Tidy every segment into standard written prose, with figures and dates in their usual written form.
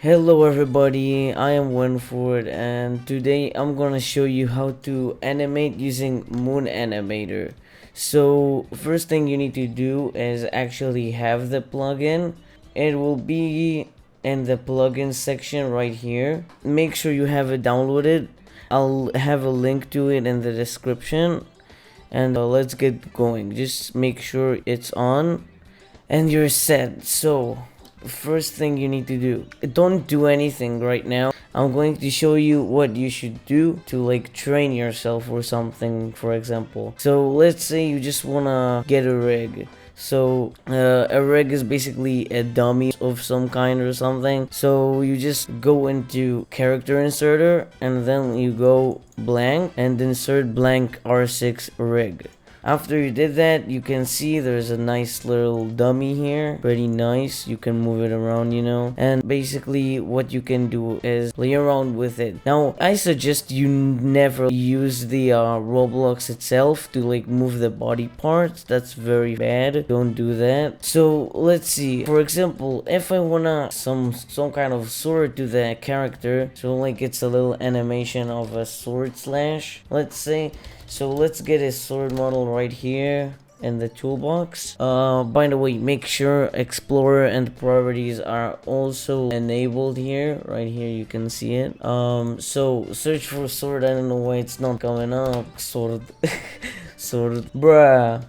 Hello everybody, I am Winford and today I'm gonna show you how to animate using Moon Animator. So first thing you need to do is actually have the plugin. It will be in the plugin section right here. Make sure you have it downloaded. I'll have a link to it in the description and let's get going. Just make sure it's on and you're set. So first thing you need to do, don't do anything right now. I'm going to show you what you should do to like train yourself or something, for example. So let's say you just wanna get a rig. So a rig is basically a dummy of some kind or something. So you just go into character inserter and then you go blank and insert blank R6 rig. After you did that, you can see there's a nice little dummy here. Pretty nice. You can move it around, you know. And basically what you can do is play around with it. Now, I suggest you never use the Roblox itself to like move the body parts. That's very bad. Don't do that. So let's see. For example, if I wanna some kind of sword to the character, so like it's a little animation of a sword slash, let's say. So let's get a sword model right here in the toolbox. By the way, make sure Explorer and Priorities are also enabled here. Right here you can see it. So search for sword. I don't know why it's not coming up. Sword. Sword. Bruh.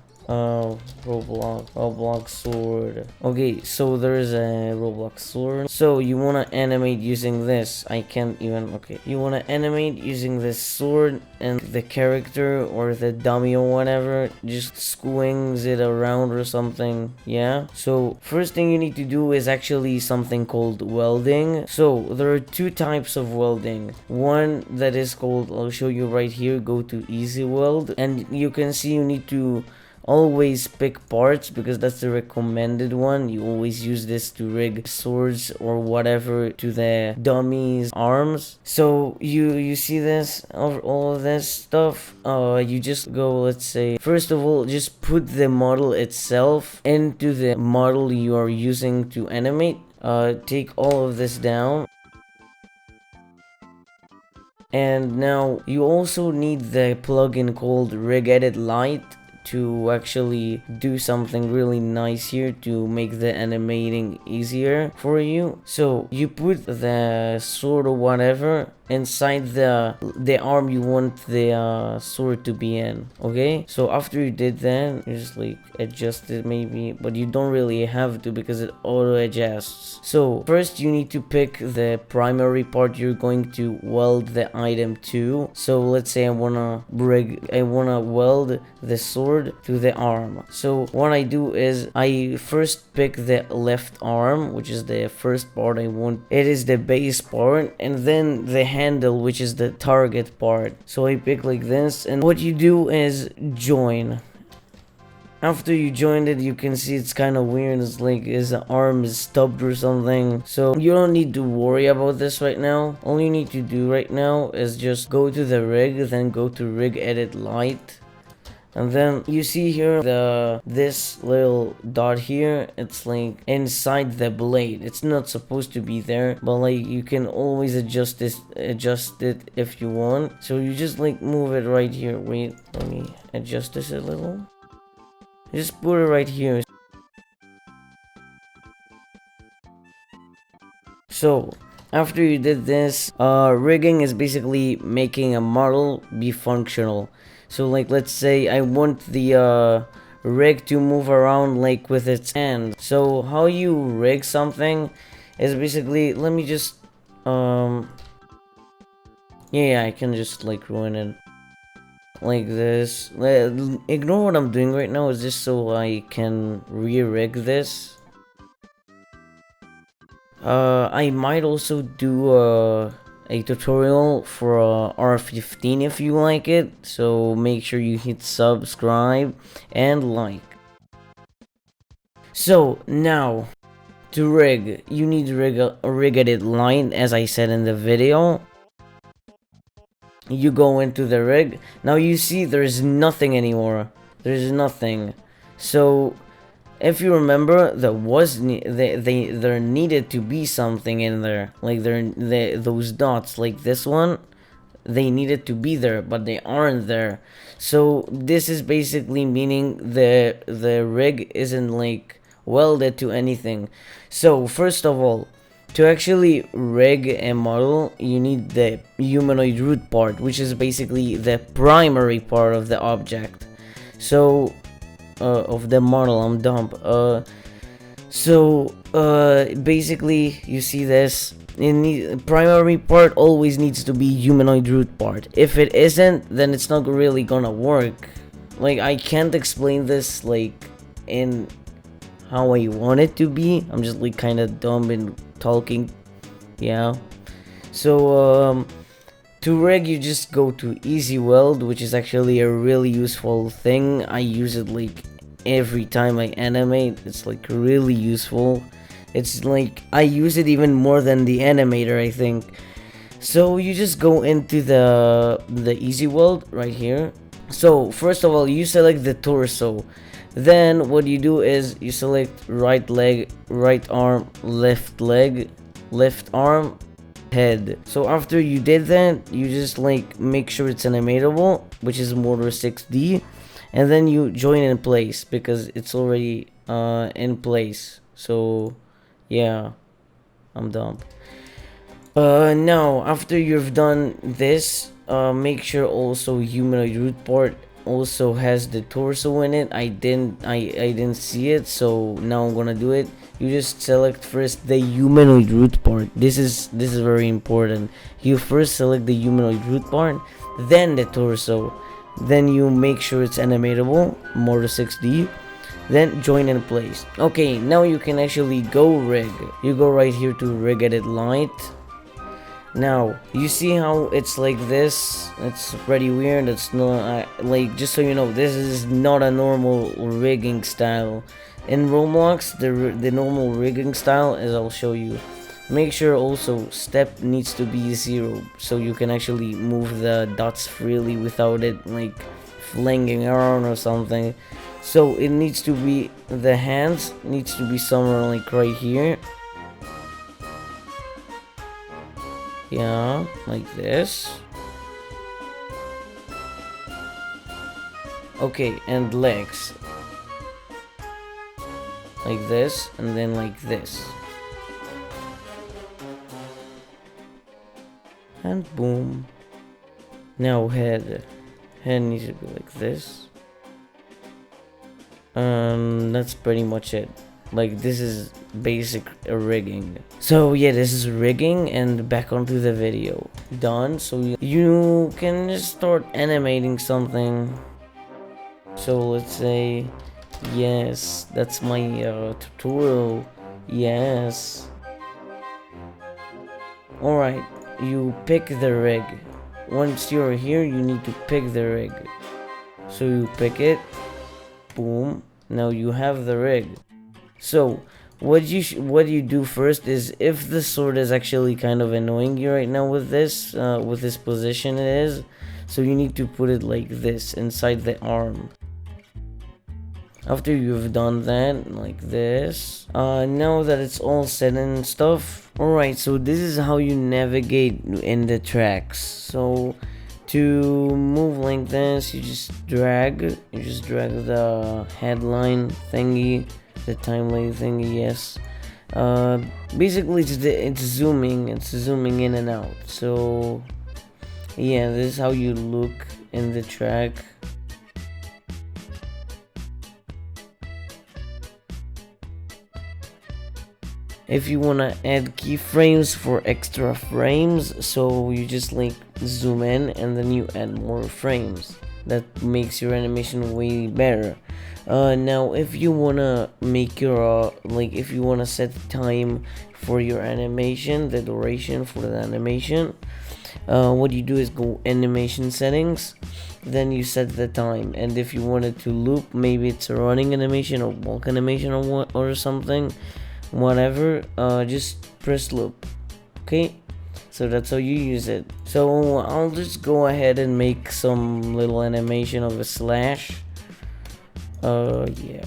Roblox sword. Okay, so there's a Roblox sword. So you wanna animate using this. I can't even, okay. You wanna animate using this sword and the character or the dummy or whatever just swings it around or something. Yeah. So first thing you need to do is actually something called welding. So there are two types of welding. One that is called, I'll show you right here, go to easy weld, and you can see you need to always pick parts because that's the recommended one. You always use this to rig swords or whatever to the dummy's arms. So you see this, all of this stuff. You just go, let's say, first of all, just put the model itself into the model you are using to animate. Take all of this down. And now you also need the plugin called Rig Edit Lite to actually do something really nice here to make the animating easier for you. So you put the sword or whatever inside the arm you want the sword to be in. Okay, so after you did that, you just like adjust it maybe, but you don't really have to because it auto adjusts. So first you need to pick the primary part you're going to weld the item to. So let's say I wanna weld the sword to the arm. So what I do is I first pick the left arm, which is the first part I want. It is the base part, and then the handle, which is the target part. So I pick like this, and what you do is join. After you joined it, you can see it's kind of weird. It's like his arm is stubbed or something. So you don't need to worry about this right now. All you need to do right now is just go to the rig, then go to Rig Edit Lite. And then you see here this little dot here, it's like inside the blade. It's not supposed to be there, but like you can always adjust it if you want. So you just like move it right here. Wait, let me adjust this a little. Just put it right here. So after you did this, rigging is basically making a model be functional. So like let's say I want the rig to move around like with its hand. So how you rig something is basically, let me just yeah, I can just like ruin it like this. Ignore what I'm doing right now, is just so I can re-rig this. I might also do a tutorial for R15 if you like it, so make sure you hit subscribe and like. So now to rig, you need to rig Edit Lite, as I said in the video. You go into the rig. Now you see there's nothing anymore. There's nothing. So If you remember, there needed to be something in there, like those dots, like this one, they needed to be there, but they aren't there. So this is basically meaning the rig isn't like welded to anything. So first of all, to actually rig a model, you need the humanoid root part, which is basically the primary part of the object. So of the model, I'm dumb. Basically, you see this. Primary part always needs to be humanoid root part. If it isn't, then it's not really gonna work. Like, I can't explain this like in how I want it to be. I'm just like kind of dumb in talking. Yeah. So to rig, you just go to easy weld, which is actually a really useful thing. I use it like every time I animate. It's like really useful. It's like I use it even more than the animator, I think. So you just go into the easy weld right here. So first of all, you select the torso. Then what you do is you select right leg, right arm, left leg, left arm, head. So after you did that, you just like make sure it's animatable, which is Motor 6D, and then you join in place because it's already in place. So yeah, I'm dumb. Now after you've done this, make sure also humanoid root part also has the torso in it. I didn't see it, so now I'm gonna do it. You just select first the humanoid root part. This is very important. You first select the humanoid root part, then the torso, then you make sure it's animatable, Motor 6D, then join in place. Okay, now you can actually go rig. You go right here to rig edit light. Now you see how it's like this. It's pretty weird. It's not like, just so you know, this is not a normal rigging style. In Roblox, the normal rigging style, as I'll show you, make sure also step needs to be 0, so you can actually move the dots freely without it like flinging around or something. So it needs to be, the hands needs to be somewhere like right here. Yeah, like this. Okay, and legs. Like this, and then like this. And boom. Now head. Head needs to be like this. That's pretty much it. Like, this is basic rigging. So yeah, this is rigging, and back onto the video. Done. So you can just start animating something. So let's say, yes, that's my tutorial. Yes. Alright, you pick the rig. Once you're here, you need to pick the rig. So you pick it. Boom. Now you have the rig. So what you do first is, if the sword is actually kind of annoying you right now with this position it is, so you need to put it like this inside the arm. After you've done that, like this, now that it's all set and stuff, alright, so this is how you navigate in the tracks. So to move like this, you just drag the headline thingy, the timeline thingy, yes. Basically it's zooming in and out. So yeah, this is how you look in the track. If you wanna add keyframes for extra frames, so you just like zoom in and then you add more frames. That makes your animation way better. Now if you wanna make your if you wanna set the time for your animation, the duration for the animation, what you do is go animation settings, then you set the time. And if you wanted to loop, maybe it's a running animation or walk animation or something, whatever, just press loop. Okay, so that's how you use it. So I'll just go ahead and make some little animation of a slash. Yeah,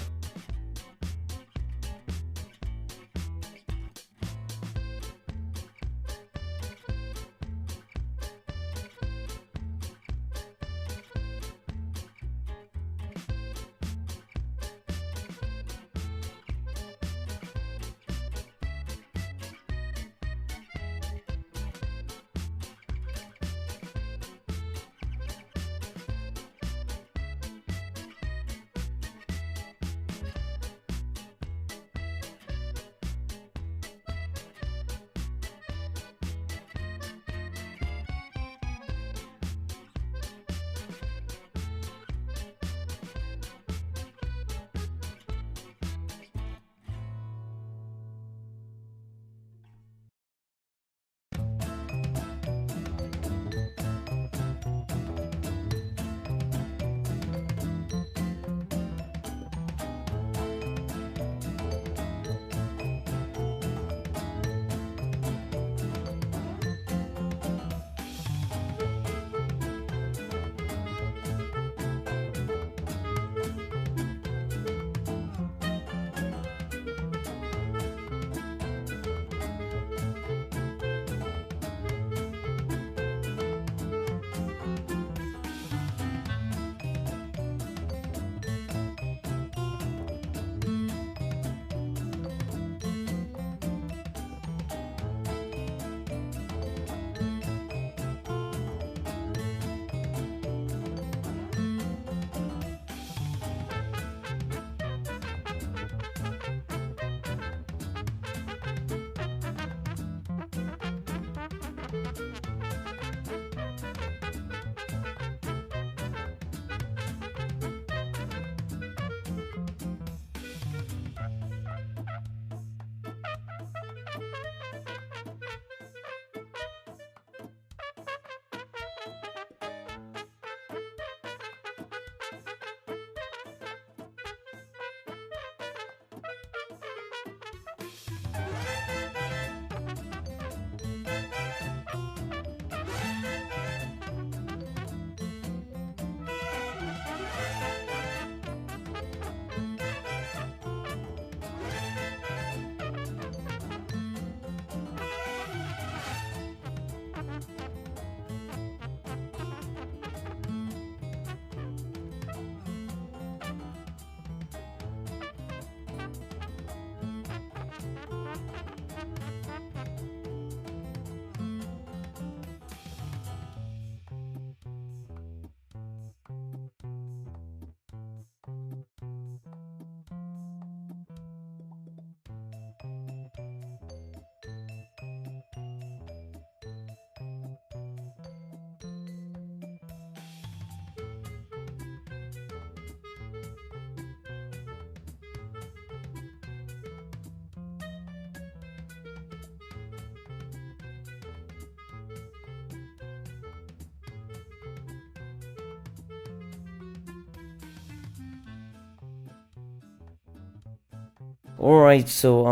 Alright, so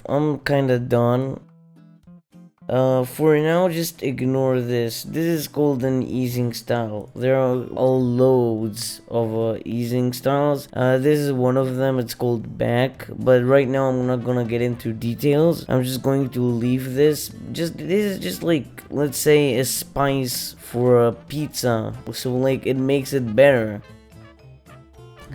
I'm kind of done. For now, just ignore this. This is called an easing style. There are loads of easing styles. This is one of them. It's called back. But right now, I'm not gonna get into details. I'm just going to leave this. This is just like, let's say, a spice for a pizza. So like, it makes it better.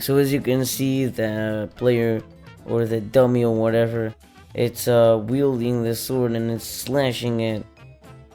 So as you can see, the player or the dummy or whatever, it's wielding the sword and it's slashing it.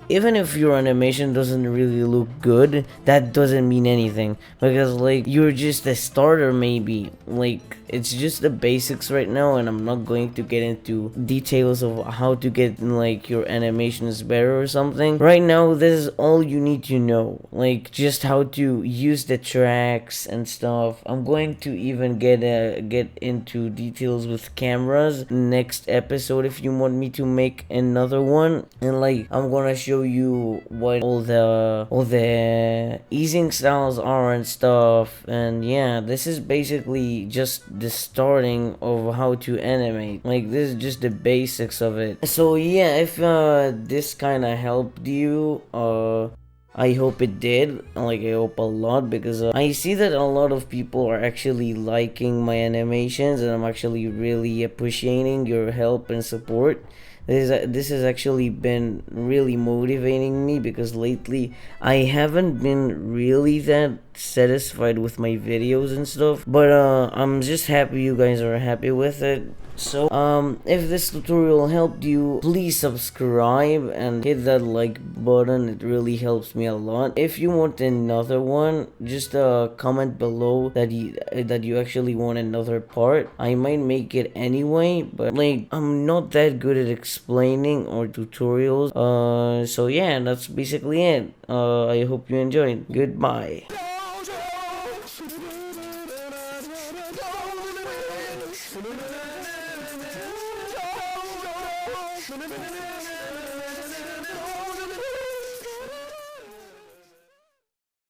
Even if your animation doesn't really look good, that doesn't mean anything, because like you're just a starter. Maybe like it's just the basics right now, and I'm not going to get into details of how to get like your animations better or something. Right now, this is all you need to know, like just how to use the tracks and stuff. I'm going to even get into details with cameras next episode if you want me to make another one, and like I'm gonna show you what all the easing styles are and stuff. And yeah, this is basically just the starting of how to animate. Like this is just the basics of it. So yeah, if this kind of helped you, I hope it did. Like I hope a lot, because I see that a lot of people are actually liking my animations, and I'm actually really appreciating your help and support. This has actually been really motivating me, because lately I haven't been really that satisfied with my videos and stuff, but I'm just happy you guys are happy with it. So if this tutorial helped you, please subscribe and hit that like button. It really helps me a lot. If you want another one, just comment below that you actually want another part. I might make it anyway, but like I'm not that good at explaining or tutorials. So yeah, that's basically it. I hope you enjoyed. Goodbye.